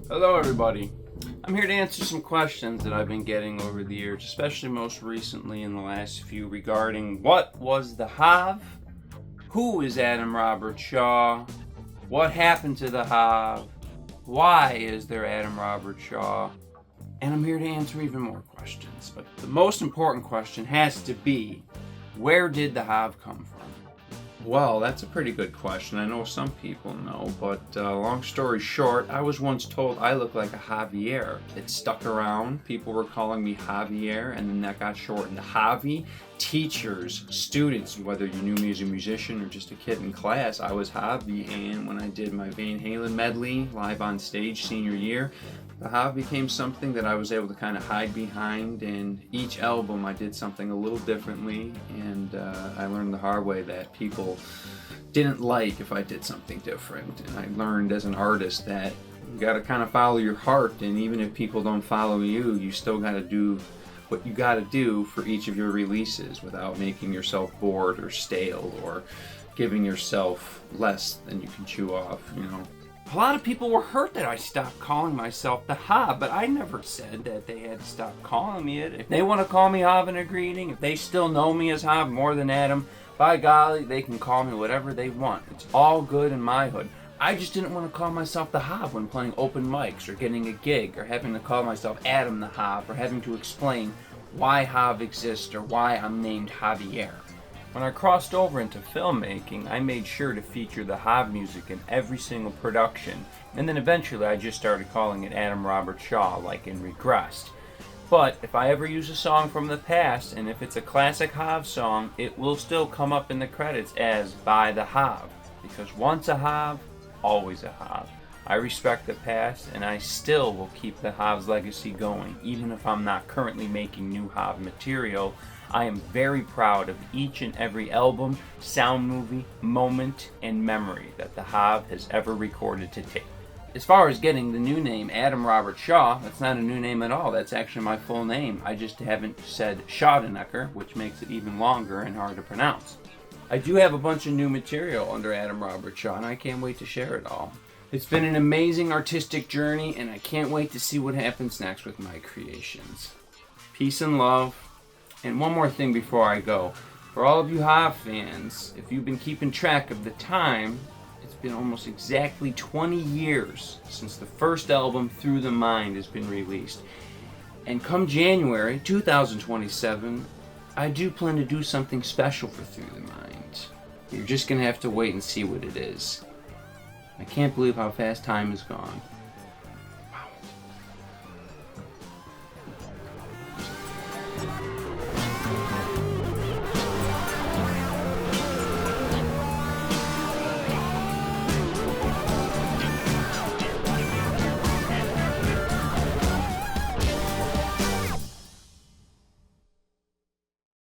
Hello everybody. I'm here to answer some questions that I've been getting over the years, especially most recently in the last few, regarding what was the Hav, who is Adam Robert Shaw, what happened to the Hav, why is there Adam Robert Shaw, and I'm here to answer even more questions. But the most important question has to be, where did the Hav come from? Well, that's a pretty good question. I know some people know, but long story short, I was once told I look like a Javier. It stuck around. People were calling me Javier, and then that got shortened to Javi. Teachers, students, whether you knew me as a musician or just a kid in class, I was Javi. And when I did my Van Halen medley live on stage senior year, the Hav became something that I was able to kind of hide behind, and each album I did something a little differently, and I learned the hard way that people didn't like if I did something different. And I learned as an artist that you got to kind of follow your heart, and even if people don't follow you, you still got to do what you got to do for each of your releases without making yourself bored or stale or giving yourself less than you can chew off, you know. A lot of people were hurt that I stopped calling myself the Hav, but I never said that they had to stop calling me it. If they want to call me Hav in a greeting, if they still know me as Hav more than Adam, by golly, they can call me whatever they want. It's all good in my hood. I just didn't want to call myself the Hav when playing open mics or getting a gig or having to call myself Adam the Hav or having to explain why Hav exists or why I'm named Javier. When I crossed over into filmmaking, I made sure to feature the Hav music in every single production, and then eventually I just started calling it Adam Robert Shaw, like in Regressed. But if I ever use a song from the past, and if it's a classic Hav song, it will still come up in the credits as by the Hav, because once a Hav, always a Hav. I respect the past, and I still will keep the Hav's legacy going, even if I'm not currently making new Hav material. I am very proud of each and every album, sound movie, moment, and memory that the Hav has ever recorded to tape. As far as getting the new name, Adam Robert Shaw, that's not a new name at all. That's actually my full name. I just haven't said Schaudenecker, which makes it even longer and hard to pronounce. I do have a bunch of new material under Adam Robert Shaw, and I can't wait to share it all. It's been an amazing artistic journey, and I can't wait to see what happens next with my creations. Peace and love. And one more thing before I go. For all of you Hav fans, if you've been keeping track of the time, it's been almost exactly 20 years since the first album, Through the Mind, has been released. And come January 2027, I do plan to do something special for Through the Mind. You're just going to have to wait and see what it is. I can't believe how fast time has gone.